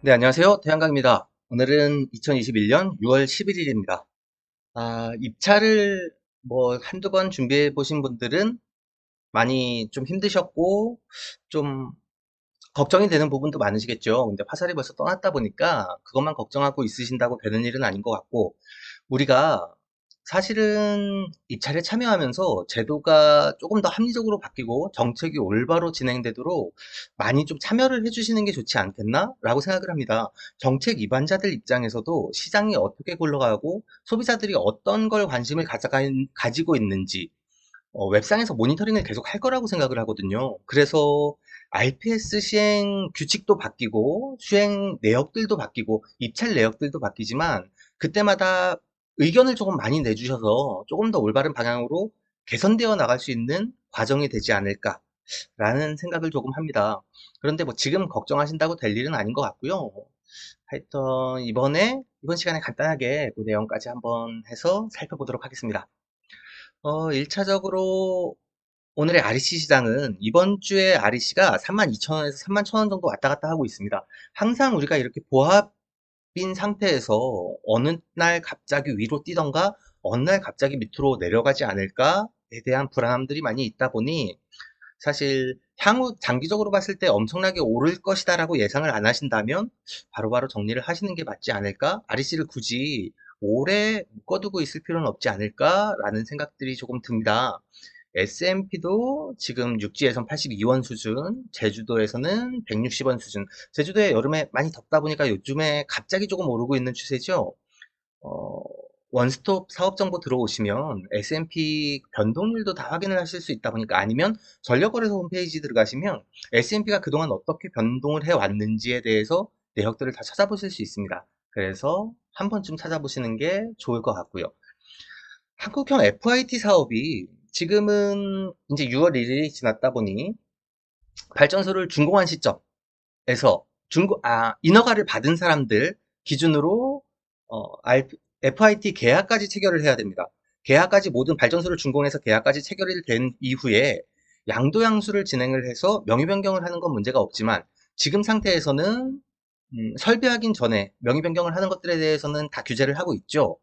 네, 안녕하세요. 태양강입니다. 오늘은 2021년 6월 11일입니다. 입차를 한두 번 준비해 보신 분들은 많이 좀 힘드셨고, 좀 걱정이 되는 부분도 많으시겠죠. 근데 화살이 벌써 떠났다 보니까 그것만 걱정하고 있으신다고 되는 일은 아닌 것 같고, 우리가 사실은 입찰에 참여하면서 제도가 조금 더 합리적으로 바뀌고 정책이 올바로 진행되도록 많이 좀 참여를 해주시는 게 좋지 않겠나라고 생각을 합니다. 정책 위반자들 입장에서도 시장이 어떻게 굴러가고 소비자들이 어떤 걸 관심을 가지고 있는지 웹상에서 모니터링을 계속 할 거라고 생각을 하거든요. 그래서 RPS 시행 규칙도 바뀌고 수행 내역들도 바뀌고 입찰 내역들도 바뀌지만 그때마다 의견을 조금 많이 내주셔서 조금 더 올바른 방향으로 개선되어 나갈 수 있는 과정이 되지 않을까라는 생각을 조금 합니다. 그런데 지금 걱정하신다고 될 일은 아닌 것 같고요. 하여튼 이번 시간에 간단하게 그 내용까지 한번 해서 살펴보도록 하겠습니다. 1차적으로 오늘의 REC 시장은 이번 주에 REC가 32,000원에서 31,000원 정도 왔다 갔다 하고 있습니다. 항상 우리가 이렇게 보합인 상태에서 어느 날 갑자기 위로 뛰던가 어느 날 갑자기 밑으로 내려가지 않을까에 대한 불안함들이 많이 있다 보니 사실 향후 장기적으로 봤을 때 엄청나게 오를 것이다라고 예상을 안 하신다면 바로바로 정리를 하시는 게 맞지 않을까? REC를 굳이 오래 묶어두고 있을 필요는 없지 않을까라는 생각들이 조금 듭니다. S&P도 지금 육지에선 82원 수준, 제주도에서는 160원 수준. 제주도에 여름에 많이 덥다 보니까 요즘에 갑자기 조금 오르고 있는 추세죠. 어, 원스톱 사업 정보 들어오시면 S&P 변동률도 다 확인을 하실 수 있다 보니까 아니면 전력거래소 홈페이지 들어가시면 S&P가 그동안 어떻게 변동을 해왔는지에 대해서 내역들을 다 찾아보실 수 있습니다. 그래서 한 번쯤 찾아보시는 게 좋을 것 같고요. 한국형 FIT 사업이 지금은 이제 6월 1일이 지났다 보니 발전소를 준공한 시점에서 인허가를 받은 사람들 기준으로 FIT 계약까지 체결을 해야 됩니다. 계약까지 모든 발전소를 준공해서 계약까지 체결이 된 이후에 양도양수를 진행을 해서 명의 변경을 하는 건 문제가 없지만 지금 상태에서는 설비 하긴 전에 명의 변경을 하는 것들에 대해서는 다 규제를 하고 있죠.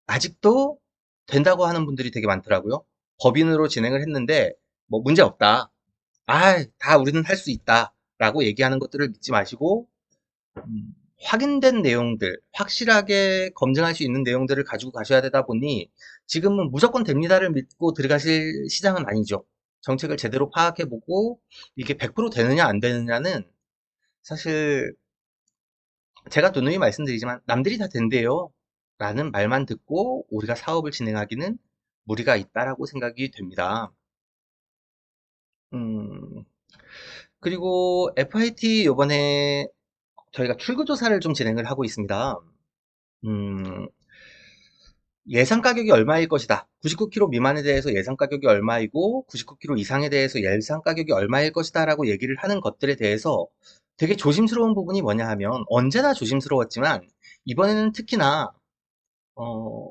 아직도 된다고 하는 분들이 되게 많더라고요. 법인으로 진행을 했는데 뭐 문제 없다. 다 우리는 할 수 있다. 라고 얘기하는 것들을 믿지 마시고 확인된 내용들, 확실하게 검증할 수 있는 내용들을 가지고 가셔야 되다 보니 지금은 무조건 됩니다를 믿고 들어가실 시장은 아니죠. 정책을 제대로 파악해보고 이게 100% 되느냐 안 되느냐는 사실 제가 누누이 말씀드리지만 남들이 다 된대요 라는 말만 듣고 우리가 사업을 진행하기는 무리가 있다라고 생각이 됩니다. 음, 그리고 FIT 요번에 저희가 출구조사를 좀 진행을 하고 있습니다. 음, 예상 가격이 얼마일 것이다. 99km 미만에 대해서 예상 가격이 얼마이고 99km 이상에 대해서 예상 가격이 얼마일 것이다 라고 얘기를 하는 것들에 대해서 되게 조심스러운 부분이 뭐냐 하면 언제나 조심스러웠지만 이번에는 특히나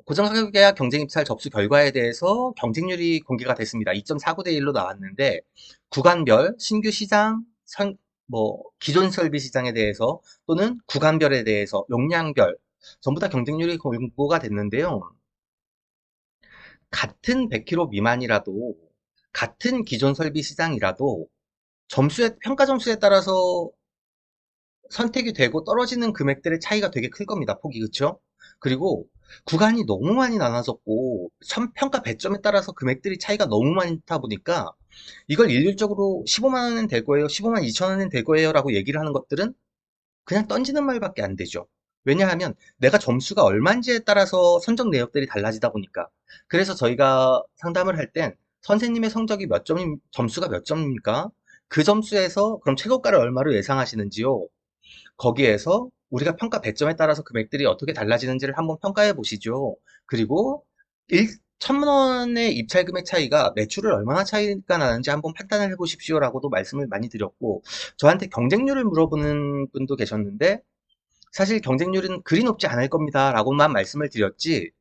고정가격 계약 경쟁 입찰 접수 결과에 대해서 경쟁률이 공개가 됐습니다. 2.49대 1로 나왔는데 구간별 신규 시장 기존 설비 시장에 대해서 또는 구간별에 대해서 용량별 전부 다 경쟁률이 공고가 됐는데요. 같은 100km 미만이라도 같은 기존 설비 시장이라도 평가 점수에 따라서 선택이 되고 떨어지는 금액들의 차이가 되게 클 겁니다. 폭이 그쵸? 그리고 구간이 너무 많이 나눠졌고 평가 배점에 따라서 금액들이 차이가 너무 많다 보니까 이걸 일률적으로 15만 원은 될 거예요. 15만 2천 원은 될 거예요. 라고 얘기를 하는 것들은 그냥 던지는 말밖에 안 되죠. 왜냐하면 내가 점수가 얼마인지에 따라서 선정 내역들이 달라지다 보니까. 그래서 저희가 상담을 할 땐 선생님의 성적이 점수가 몇 점입니까? 그 점수에서 그럼 최고가를 얼마로 예상하시는지요? 거기에서 우리가 평가 배점에 따라서 금액들이 어떻게 달라지는지를 한번 평가해 보시죠. 그리고 1,000만 원의 입찰 금액 차이가 매출을 얼마나 차이가 나는지 한번 판단을 해 보십시오라고도 말씀을 많이 드렸고, 저한테 경쟁률을 물어보는 분도 계셨는데, 사실 경쟁률은 그리 높지 않을 겁니다. 라고만 말씀을 드렸지,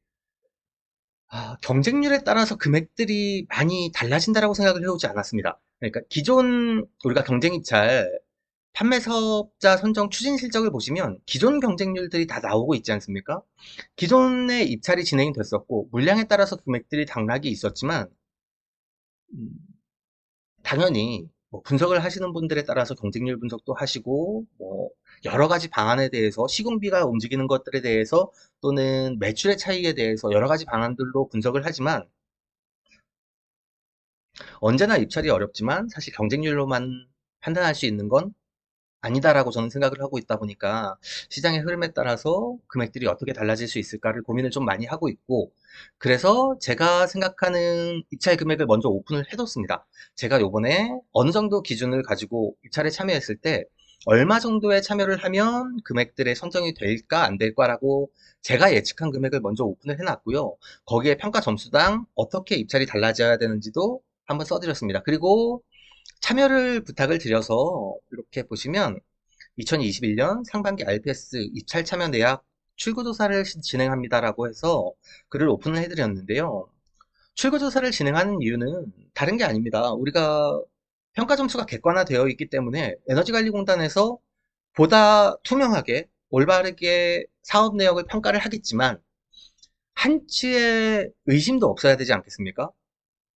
경쟁률에 따라서 금액들이 많이 달라진다라고 생각을 해오지 않았습니다. 그러니까 기존 우리가 경쟁 입찰 판매 사업자 선정 추진 실적을 보시면 기존 경쟁률들이 다 나오고 있지 않습니까? 기존의 입찰이 진행이 됐었고 물량에 따라서 금액들이 당락이 있었지만 음, 당연히 뭐 분석을 하시는 분들에 따라서 경쟁률 분석도 하시고 뭐 여러 가지 방안에 대해서 시공비가 움직이는 것들에 대해서 또는 매출의 차이에 대해서 여러 가지 방안들로 분석을 하지만 언제나 입찰이 어렵지만 사실 경쟁률로만 판단할 수 있는 건 아니다라고 저는 생각을 하고 있다 보니까 시장의 흐름에 따라서 금액들이 어떻게 달라질 수 있을까를 고민을 좀 많이 하고 있고 그래서 제가 생각하는 입찰 금액을 먼저 오픈을 해뒀습니다. 제가 요번에 어느 정도 기준을 가지고 입찰에 참여했을 때 얼마 정도의 참여를 하면 금액들의 선정이 될까 안 될까라고 제가 예측한 금액을 먼저 오픈을 해놨고요. 거기에 평가 점수당 어떻게 입찰이 달라져야 되는지도 한번 써드렸습니다. 그리고 참여를 부탁을 드려서 이렇게 보시면 2021년 상반기 RPS 입찰 참여 내역 출구조사를 진행합니다라고 해서 글을 오픈을 해드렸는데요. 출구조사를 진행하는 이유는 다른 게 아닙니다. 우리가 평가 점수가 객관화되어 있기 때문에 에너지관리공단에서 보다 투명하게 올바르게 사업 내역을 평가를 하겠지만 한치의 의심도 없어야 되지 않겠습니까?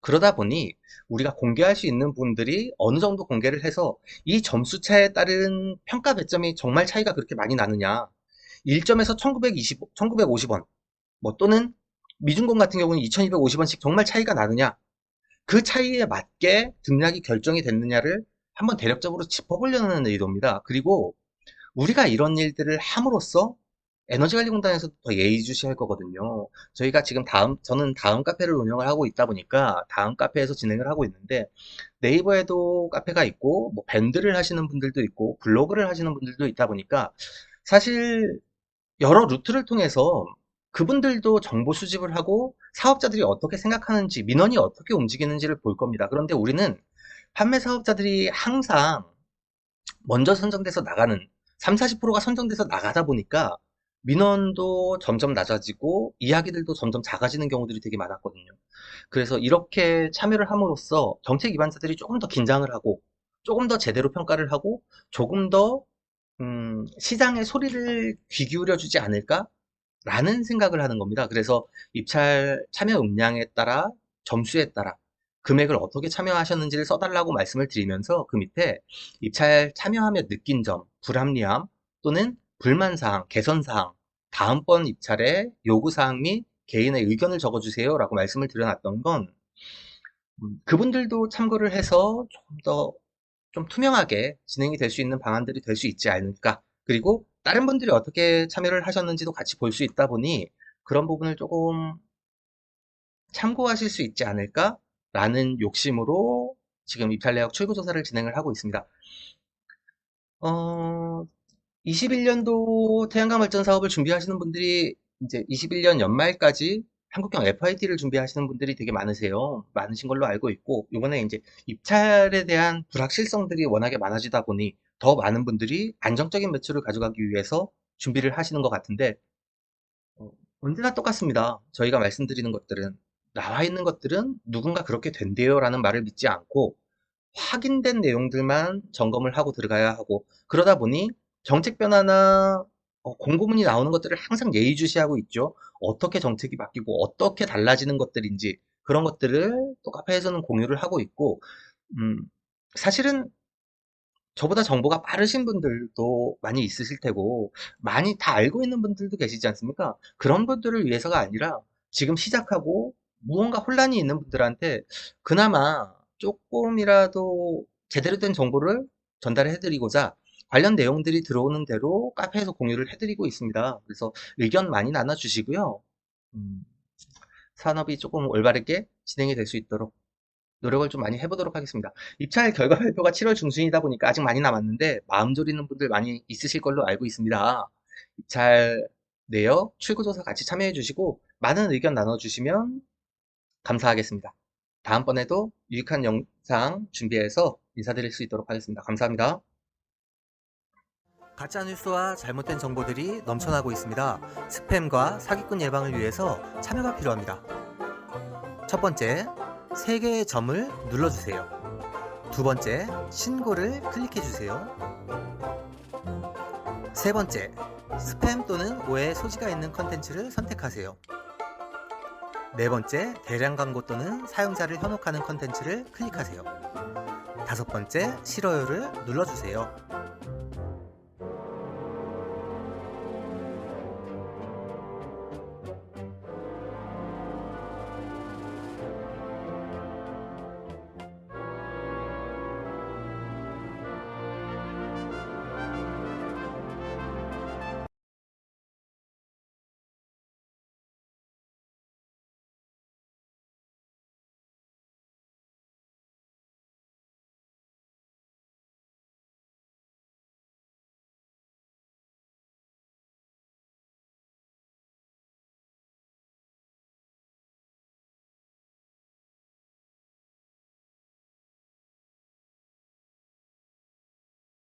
그러다 보니 우리가 공개할 수 있는 분들이 어느 정도 공개를 해서 이 점수차에 따른 평가 배점이 정말 차이가 그렇게 많이 나느냐. 1점에서 1950원, 뭐 또는 미중공 같은 경우는 2250원씩 정말 차이가 나느냐. 그 차이에 맞게 등락이 결정이 됐느냐를 한번 대략적으로 짚어보려는 의도입니다. 그리고 우리가 이런 일들을 함으로써 에너지관리공단에서도 더 예의주시할 거거든요. 저희가 지금 저는 다음 카페를 운영을 하고 있다 보니까 다음 카페에서 진행을 하고 있는데 네이버에도 카페가 있고 뭐 밴드를 하시는 분들도 있고 블로그를 하시는 분들도 있다 보니까 사실 여러 루트를 통해서 그분들도 정보 수집을 하고 사업자들이 어떻게 생각하는지 민원이 어떻게 움직이는지를 볼 겁니다. 그런데 우리는 판매 사업자들이 항상 먼저 선정돼서 나가는 3, 40%가 선정돼서 나가다 보니까 민원도 점점 낮아지고 이야기들도 점점 작아지는 경우들이 되게 많았거든요. 그래서 이렇게 참여를 함으로써 정책 기반자들이 조금 더 긴장을 하고 조금 더 제대로 평가를 하고 조금 더 시장의 소리를 귀 기울여 주지 않을까라는 생각을 하는 겁니다. 그래서 입찰 참여 음량에 따라 점수에 따라 금액을 어떻게 참여하셨는지를 써달라고 말씀을 드리면서 그 밑에 입찰 참여하며 느낀 점, 불합리함 또는 불만사항, 개선사항, 다음번 입찰에 요구사항 및 개인의 의견을 적어주세요 라고 말씀을 드려놨던 건 그분들도 참고를 해서 조금 더 좀 투명하게 진행이 될 수 있는 방안들이 될 수 있지 않을까. 그리고 다른 분들이 어떻게 참여를 하셨는지도 같이 볼 수 있다 보니 그런 부분을 조금 참고하실 수 있지 않을까라는 욕심으로 지금 입찰 내역 출구 조사를 진행을 하고 있습니다. 21년도 태양광 발전 사업을 준비하시는 분들이 이제 21년 연말까지 한국형 FIT를 준비하시는 분들이 되게 많으세요. 많으신 걸로 알고 있고, 이번에 이제 입찰에 대한 불확실성들이 워낙에 많아지다 보니 더 많은 분들이 안정적인 매출을 가져가기 위해서 준비를 하시는 것 같은데, 언제나 똑같습니다. 저희가 말씀드리는 것들은, 나와 있는 것들은 누군가 그렇게 된대요 라는 말을 믿지 않고, 확인된 내용들만 점검을 하고 들어가야 하고, 그러다 보니 정책 변화나 공고문이 나오는 것들을 항상 예의주시하고 있죠. 어떻게 정책이 바뀌고 어떻게 달라지는 것들인지 그런 것들을 또 카페에서는 공유를 하고 있고, 음, 사실은 저보다 정보가 빠르신 분들도 많이 있으실 테고, 많이 다 알고 있는 분들도 계시지 않습니까? 그런 분들을 위해서가 아니라 지금 시작하고 무언가 혼란이 있는 분들한테 그나마 조금이라도 제대로 된 정보를 전달해드리고자 관련 내용들이 들어오는 대로 카페에서 공유를 해드리고 있습니다. 그래서 의견 많이 나눠주시고요. 음, 산업이 조금 올바르게 진행이 될 수 있도록 노력을 좀 많이 해보도록 하겠습니다. 입찰 결과 발표가 7월 중순이다 보니까 아직 많이 남았는데 마음 졸이는 분들 많이 있으실 걸로 알고 있습니다. 입찰 내역, 출구조사 같이 참여해 주시고 많은 의견 나눠주시면 감사하겠습니다. 다음번에도 유익한 영상 준비해서 인사드릴 수 있도록 하겠습니다. 감사합니다. 가짜뉴스와 잘못된 정보들이 넘쳐나고 있습니다. 스팸과 사기꾼 예방을 위해서 참여가 필요합니다. 첫 번째, 3개의 점을 눌러주세요. 두 번째, 신고를 클릭해 주세요. 세 번째, 스팸 또는 오해 소지가 있는 컨텐츠를 선택하세요. 네 번째, 대량 광고 또는 사용자를 현혹하는 컨텐츠를 클릭하세요. 다섯 번째, 싫어요를 눌러주세요.